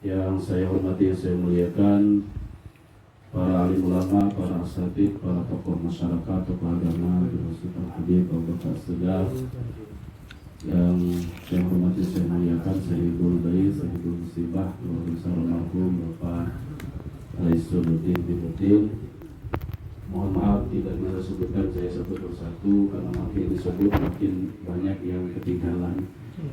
Yang saya hormati, yang saya muliakan, para alim ulama, para asatidz, para tokoh masyarakat, tokoh agama, termasuk Al-Habib Abu Bakar As-Siddiq. Yang saya hormati, saya muliakan, Sahibul Bait, Sahibul Musibah, keluarga besar almarhum Bapak Raisuddin Dibutil. Mohon maaf tidak bisa sebutkan saya satu persatu karena makin disebut makin banyak yang ketinggalan.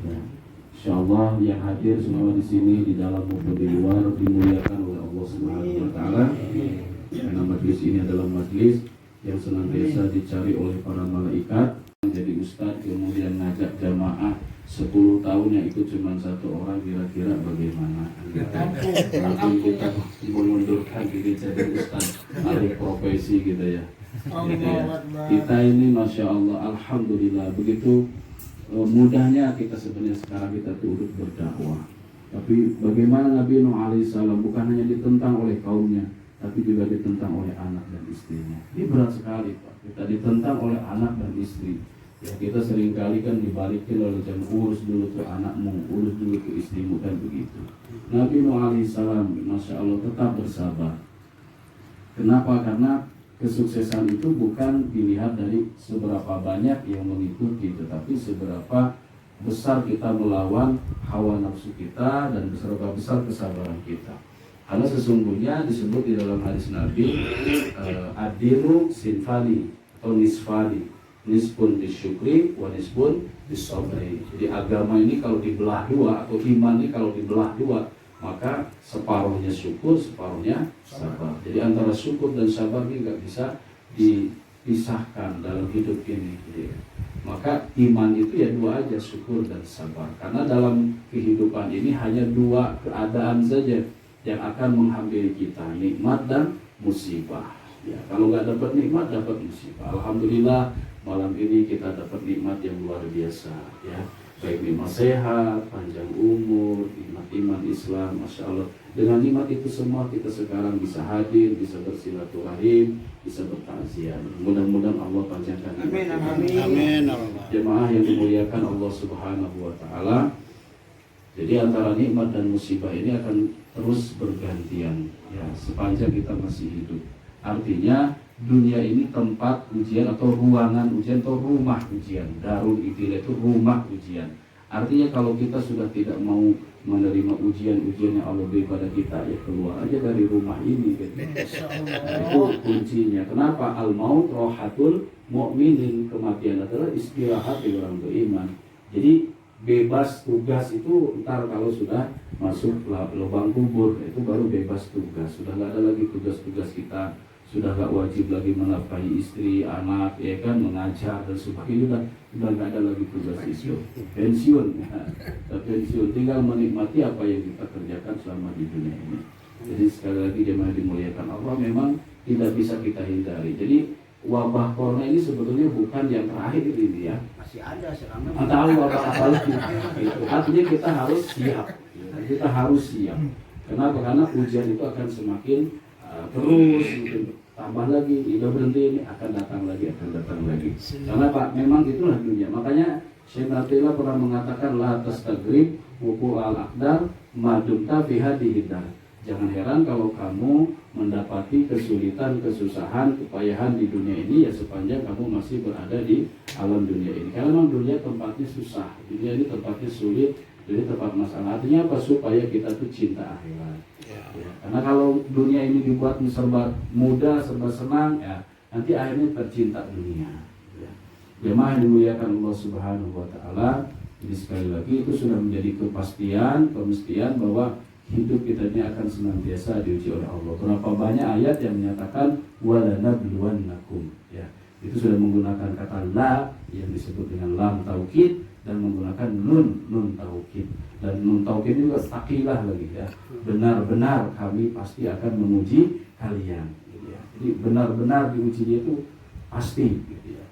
Ya. Insyaallah yang hadir semua di sini di dalam maupun di luar dimuliakan oleh Allah Subhanahu wa taala. Karena majlis ini adalah majlis yang senantiasa dicari oleh para malaikat. Jadi ustaz kemudian ngajak jamaah 10 tahun yang itu cuma satu orang, kira-kira bagaimana? Mungkin kita mengundurkan diri jadi ustaz alih profesi gitu ya. Gitu ya. Kita ini masya Allah, alhamdulillah begitu mudahnya kita sebenarnya sekarang kita turut berdakwah. Tapi bagaimana Nabi Nuh alaihissalam bukan hanya ditentang oleh kaumnya, tapi juga ditentang oleh anak dan istrinya. Ini berat sekali Pak. Kita ditentang oleh anak dan istri. Ya, kita seringkali kan dibalikin oleh jam urus dulu ke anakmu, urus dulu ke istrimu, kan begitu. Nabi Nuh alaihissalam, masya Allah tetap bersabar. Kenapa? Karena kesuksesan itu bukan dilihat dari seberapa banyak yang mengikuti, tetapi seberapa besar kita melawan hawa nafsu kita dan seberapa besar kesabaran kita. Karena sesungguhnya disebut di dalam hadis Nabi, ad-dinu sinfani atau nisfani, nisbun disyukri wa nisbun disabri. Jadi agama ini kalau dibelah dua, atau iman ini kalau dibelah dua, maka separuhnya syukur, separuhnya sabar. Jadi antara syukur dan sabar ini nggak bisa dipisahkan dalam hidup ini. Jadi, maka iman itu ya dua aja, syukur dan sabar. Karena dalam kehidupan ini hanya dua keadaan saja yang akan menghampiri kita, nikmat dan musibah. Ya, kalau nggak dapat nikmat, dapat musibah. Alhamdulillah malam ini kita dapat nikmat yang luar biasa. Ya. Baik nikmat sehat, panjang umur, nikmat iman Islam, masya Allah. Dengan nikmat itu semua kita sekarang bisa hadir, bisa bersilaturahim, bisa bertakziah. Mudah-mudahan Allah panjangkan. Amin, amin. Jemaah yang dimuliakan Allah Subhanahu wa taala. Jadi antara nikmat dan musibah ini akan terus bergantian ya sepanjang kita masih hidup. Artinya dunia ini tempat ujian atau ruangan ujian atau rumah ujian. Darul Ibtilah itu rumah ujian. Artinya kalau kita sudah tidak mau menerima ujian-ujian yang Allah beri pada kita, ya keluar aja dari rumah ini gitu. Nah, itu kuncinya. Kenapa? Al-maut rohatul mu'minin, kematian adalah istirahat bagi orang beriman. Jadi bebas tugas itu ntar kalau sudah masuk lubang kubur, itu baru bebas tugas. Sudah nggak ada lagi tugas-tugas kita. Sudah gak wajib lagi menafkahi istri, anak, ya kan, mengajar dan sebagainya. Sudah gak ada lagi tugas itu. Pensiun, pensiun. Tinggal menikmati apa yang kita kerjakan selama di dunia ini. Jadi sekali lagi jemaah dimuliakan Allah, memang tidak bisa kita hindari. Jadi wabah corona ini sebetulnya bukan yang terakhir ini ya. Masih ada sekarang. Tahu wabah apa lagi? Artinya kita harus siap. Kita harus siap. Kenapa? Karena ujian itu akan semakin terus tambah lagi, tidak berhenti, ini akan datang lagi. Karena Pak, memang itulah dunia. Makanya Syekh Atila pernah mengatakan la tastagrib wuqu al-aqdar madumta fiha dihidar. Jangan heran kalau kamu mendapati kesulitan, kesusahan, kepayahan di dunia ini ya sepanjang kamu masih berada di alam dunia ini. Karena memang dunia tempatnya susah, dunia ini tempatnya sulit, jadi tempat masalah. Artinya apa? Supaya kita tuh cinta akhirat. Ya. Karena kalau dunia ini dibuat serba mudah, serba senang, ya nanti akhirnya tercinta dunia. Ya. Jemaah yang dimuliakan Allah Subhanahu wa taala, jadi sekali lagi itu sudah menjadi pemestian bahwa hidup kita ini akan senantiasa diuji oleh Allah. Berapa banyak ayat yang menyatakan walanabluwannakum, ya. Itu sudah menggunakan kata la yang disebut dengan lam taukid dan menggunakan nun taukid. Dan nun taukid juga sakilah lagi ya. Benar-benar kami pasti akan menguji kalian gitu ya. Jadi benar-benar diujinya itu pasti gitu ya.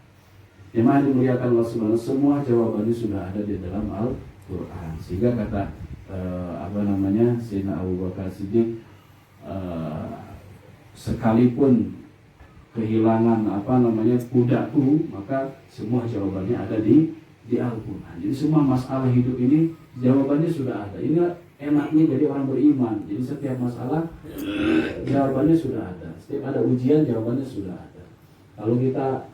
Jemaah dimuliakan Allah Subhanahu, semua jawabannya sudah ada di dalam Al-Qur'an. Sehingga kata Sayyidina Abu Bakar Siddiq, sekalipun kehilangan kudaku, maka semua jawabannya ada di Al-Quran. Jadi semua masalah hidup ini jawabannya sudah ada. Ini enaknya jadi orang beriman. Jadi setiap masalah jawabannya sudah ada. Setiap ada ujian jawabannya sudah ada. Kalau kita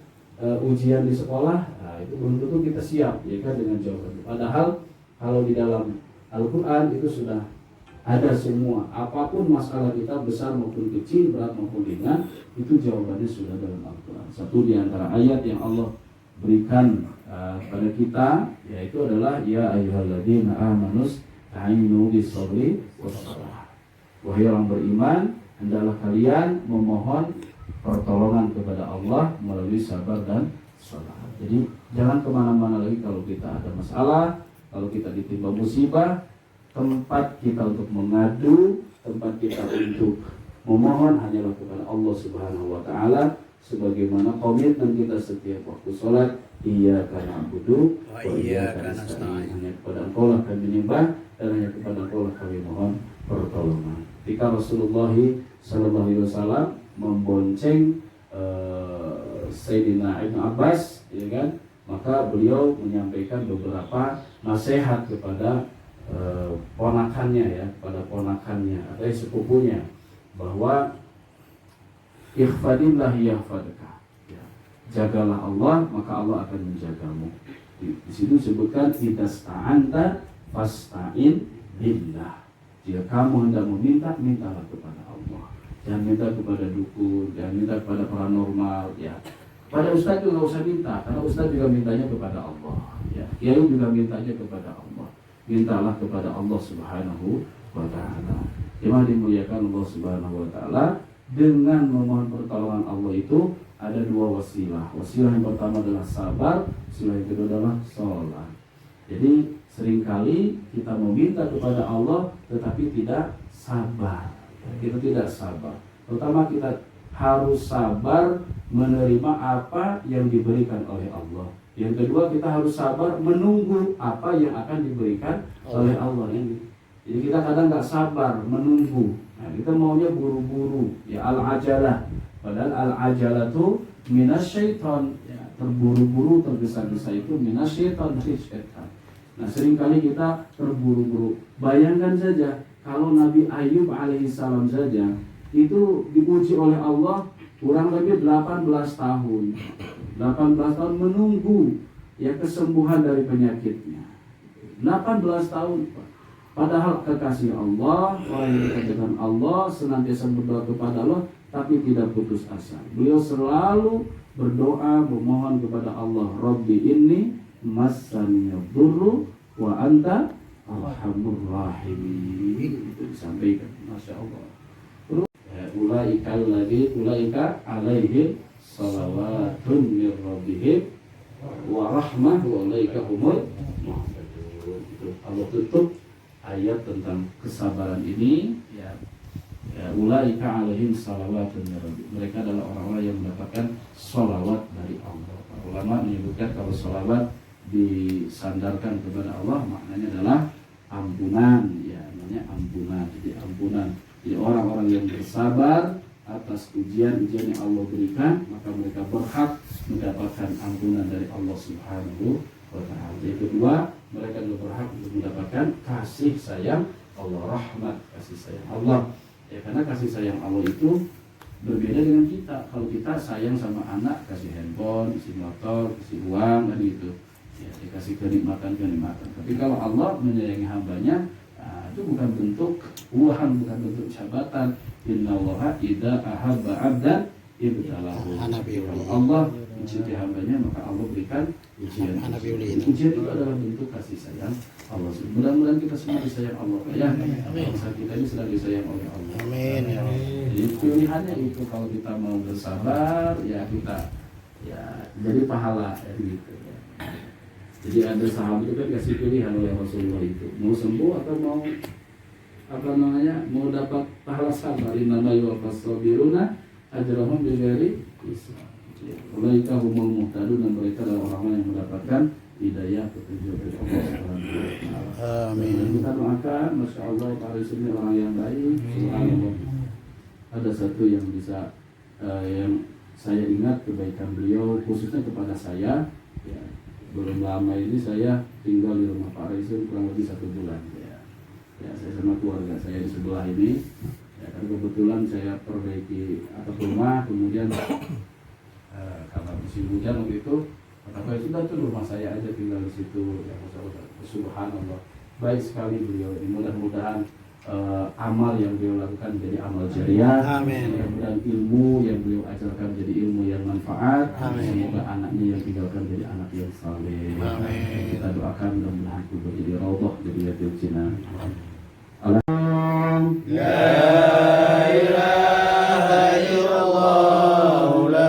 ujian di sekolah, nah itu belum tentu kita siap ya kan dengan jawabannya. Padahal kalau di dalam Al-Quran itu sudah ada semua. Apapun masalah kita besar maupun kecil, berat maupun ringan, itu jawabannya sudah dalam Al-Quran. Satu di antara ayat yang Allah berikan pada kita yaitu adalah ya ayyuhalladzina amanus ta'inu bis-sabri was-salah. Wahai orang beriman, hendaklah kalian memohon pertolongan kepada Allah melalui sabar dan salat. Jadi jangan kemana-mana lagi kalau kita ada masalah, kalau kita ditimpa musibah, tempat kita untuk mengadu, tempat kita untuk memohon hanyalah kepada Allah Subhanahu wa taala, sebagaimana komitmen kita setiap waktu salat, iyyaka na'budu wa iyyaka nasta'in. Hanya kepada Engkau lah kami menyembah dan hanya kepada Engkau lah kami mohon pertolongan. Ketika Rasulullah sallallahu alaihi wasallam membonceng Sayyidina Ibnu Abbas, ya kan? Maka beliau menyampaikan beberapa nasihat kepada ponakannya ya, kepada ponakannya atau sepupunya, bahwa ihfadillah yahfadka, ya, jagalah Allah maka Allah akan menjagamu. Di situ disebutkan idasta'anta fasta'in billah. Jika kamu hendak meminta, mintalah kepada Allah. Jangan minta kepada dukun, jangan minta kepada paranormal, ya. Pada ustaz juga nggak usah minta, karena ustaz juga mintanya kepada Allah, ya. Kiai juga mintanya kepada Allah. Mintalah kepada Allah Subhanahu wa taala. Yang dimuliakan Allah Subhanahu wa taala, dengan memohon pertolongan Allah itu ada dua wasilah. Wasilah yang pertama adalah sabar, wasilah yang kedua adalah sholat. Jadi seringkali kita meminta kepada Allah tetapi tidak sabar. Kita tidak sabar. Pertama kita harus sabar menerima apa yang diberikan oleh Allah. Yang kedua kita harus sabar menunggu apa yang akan diberikan oleh Allah ini. Jadi kita kadang nggak sabar menunggu. Nah, kita maunya buru-buru, ya al-ajalah. Padahal al-ajalah itu minasyaiton, ya, terburu-buru, tergesa-gesa itu minasyaiton, dari syaitan. Nah, seringkali kita terburu-buru. Bayangkan saja kalau Nabi Ayub alaihissalam saja itu diuji oleh Allah kurang lebih 18 tahun. 18 tahun menunggu ya kesembuhan dari penyakitnya. 18 tahun. Padahal kekasih Allah, orang yang dekat dengan Allah, senantiasa berdoa kepada Allah, tapi tidak putus asa. Beliau selalu berdoa, memohon kepada Allah, Rabbi inni massani yadurru wa anta arhamur rahimin. Itu disampaikan, Masya Allah. Terus ulaika alaihim salawatun min rabbihim wa rahmah wa ulaika humul muhtadun. Allah tutup ayat tentang kesabaran ini, ya, ulaika alaihim salawatun min rabbihim. Mereka adalah orang-orang yang mendapatkan salawat dari Allah. Para ulama menyebutkan kalau salawat disandarkan kepada Allah maknanya adalah ampunan, ya, namanya ampunan. Jadi ampunan. Jadi orang-orang yang bersabar atas ujian-ujian yang Allah berikan, maka mereka berhak mendapatkan ampunan dari Allah Subhanahu wa ta'ala. Yang kedua, mereka juga berhak untuk mendapatkan kasih sayang Allah, rahmat, kasih sayang Allah. Ya, karena kasih sayang Allah itu berbeda dengan kita. Kalau kita sayang sama anak, kasih handphone, kasih motor, kasih uang, dan gitu. Ya, dikasih kenikmatan-kenikmatan. Tapi kalau Allah menyayangi hambanya, itu bukan bentuk uang, bukan bentuk jabatan. Innallaha idza ahabba 'abdan ibtalahu. Kalau Allah mencintai hambanya, maka Allah berikan ujian. Ujian itu adalah bentuk kasih sayang Allah. Mudah-mudahan kita semua disayang Allah, ya. Bangsa kita ini sedang disayang oleh Allah. Amin. Jadi pilihannya itu, kalau kita mau bersabar, ya kita ya jadi pahala, ya, gitu. Jadi ada sahabat itu kan kasih pilihan oleh Rasulullah itu, mau sembuh atau mau mau dapat pahala sabar. Innama yuwaffas sabiruna ajrahum bighairi hisab. Ulaika humul muhtadun, dan mereka adalah orang-orang yang mendapatkan hidayah petunjuk dari Allah Subhanahu wa taala. Amin. Dan kita doakan, Masya Allah, Pak Aris ini orang yang baik. Subhanallah. Ada satu yang bisa yang saya ingat kebaikan beliau, khususnya kepada saya, ya. Belum lama ini saya tinggal di rumah Pak Rizal kurang lebih 1 bulan, ya. Ya, saya sama keluarga saya di sebelah ini. Ya, kan kebetulan saya perbaiki atap rumah, kemudian karena musim hujan waktu itu, kata saya sudah tuh rumah saya aja tinggal di situ. Ya, subhanallah, baik sekali beliau ini. Mudah-mudahan amal yang beliau lakukan jadi amal jariah. Amin. Mudah-mudahan ilmu yang beliau ajarkan jadi ilmu yang manfaat. Amin. Semoga anaknya yang tinggalkan jadi anak yang saleh. Amin. Kita doakan mudah-mudahan kubur jadi raudhah jadi yatim Cina. La ilaha illallah, la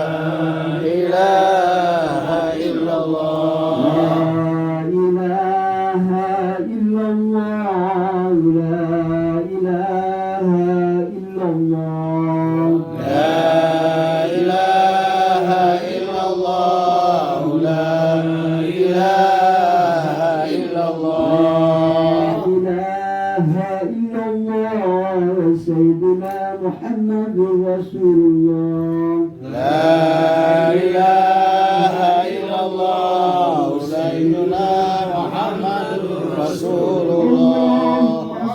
ilaha illallah, La ilaha illallah, la ilaha illallah. la ilaha illallah, la ilaha illallah. Sayyidina Muhammad Rasulullah. La ilaha illallah, Sayyidina Muhammad Rasulullah.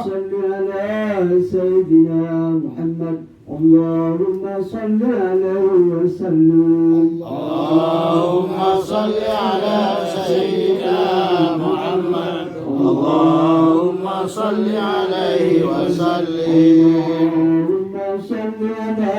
Salli ala Sayyidina Muhammad. Allahumma salli alaihi wa sallim. Allahumma salli ala Sayyidina Muhammad. Allahumma salli alaihi wa sallim. Allahumma salli ala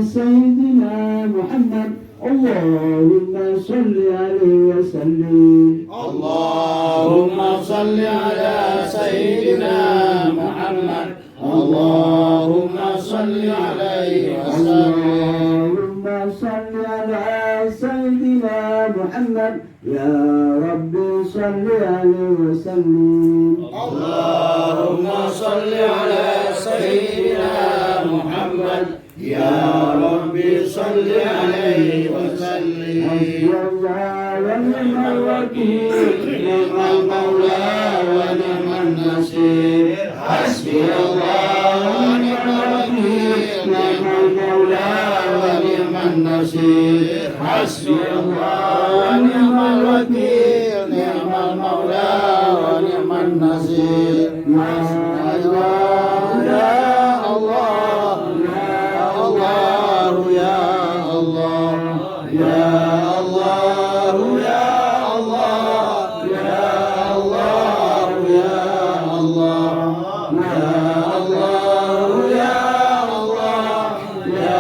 Sayyidina Muhammad. Allahumma salli alaihi wa sallim. Allahumma salli ala Sayyidina Muhammad. Allahumma salli alaihi wa sallim. Allahumma salli ala Sayyidina Muhammad. Ya Rabbi salli alaihi wa sallim. Allahumma salli ala Sayyidina Muhammad. Ya Rabbi salli alaihi wa sallim. Hasbiyallah wa ni'mal wakil, ni'mal maula wa ni'man nasir. Hasbiyallah wa ni'mal wakil, ni'mal maula wa ni'man nasir. Hasbiyallah wa ni'mal wakil, ni'mal maula wa ni'man nasir. Ya Allah, Ya Allah, ya Allah, ya Allah, ya Allah, ya Allah, ya Allah, ya Allah, ya Allah, ya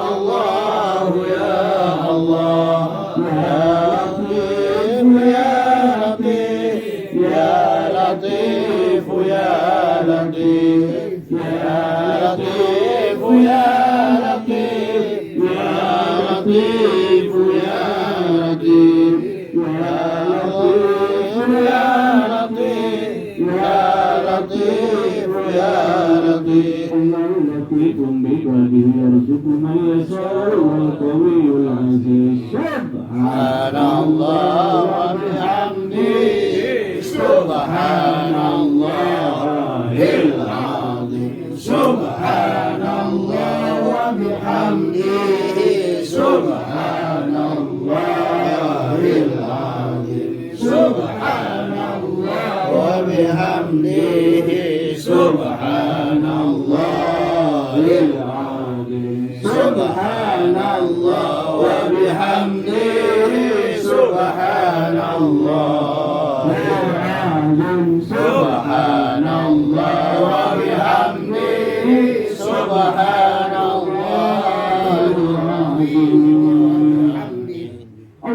Allah, ya Allah, ya Latif, ya Latif, ya Latif, ya Latif, ya Latif, ya Latif, ya Latif, ya Latif, ya Latif, ya Latif. Allah latifun bi'ibadihi yarzuqu man yasha'u wal qawiyyul 'aziz. Subhanallah wa bihamdihi, subhanallahil azim, subhanallah wa bihamdihi, subhanallahil azim, subhanallah wa bihamdihi, subhanallahil azim, subhanallah wa bihamdihi, subhanallah. Subhanallah wa bihamdihi, subhanallah. Allahumma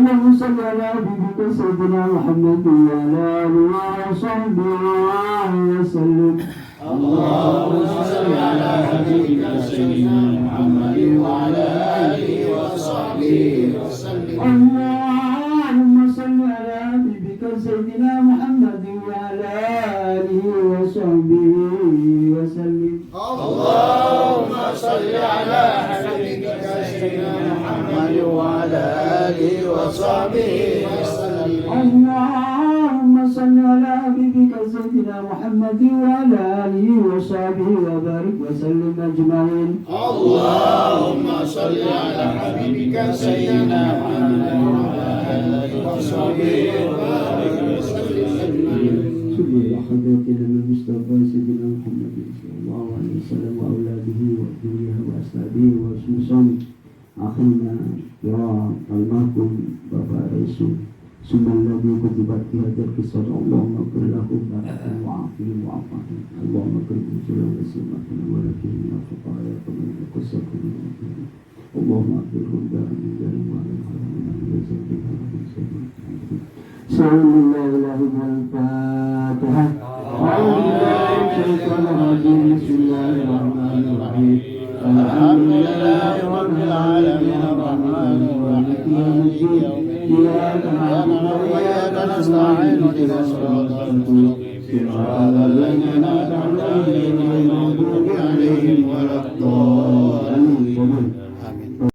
salli ala habibika sayyidina Muhammad wa ala alihi wa sahbihi wa sallim. Allahumma salli ala habibika sayyidina Muhammad wa ala alihi wa sahbihi wa sallim. Allahumma salli ala habibika sayyidina Muhammad wa ala alihi wa sahbihi wa sallim. Allahumma salli ala habibika sayyidina Muhammad wa ala alihi wa sahbihi wa sallim. Allahumma salli ala habibika sayyidina Muhammad wa ala alihi wa sahbihi wa barik wa sallim ajma'in. Allahumma salli ala habibika sayyidina Muhammad wa ala alihi wa sahbihi wa barik wa sallim. Subhanallah hadratina Mustafa sayyidina Muhammad صلى الله عليه وسلم وأولاده وذريته وأصحابه وخصوصا أخينا يا المرحوم Bapak Resul Sumalladhi kutibat fi hadar kisah Allahumma qul lahu barakatuh wa'afihi wa'afahi Allahumma qul musulah wa sunnatan wa lakin ya fuqaya kaman yakusakum Allahumma akhirhum daran min jarim wa alam haramin wa zabbika rabin sayyid Sallallahu al-Fatihah Bismillahirrahmanirrahim Alhamdulillahi Rabbil Alamin Ar-Rahmanir Rahim Maliki Yawmiddin Iyyaka na'budu wa iyyaka nasta'in ihdinas siratal mustaqim Siratal ladzina an'amta 'alaihim ghairil maghdubi 'alaihim waladdallin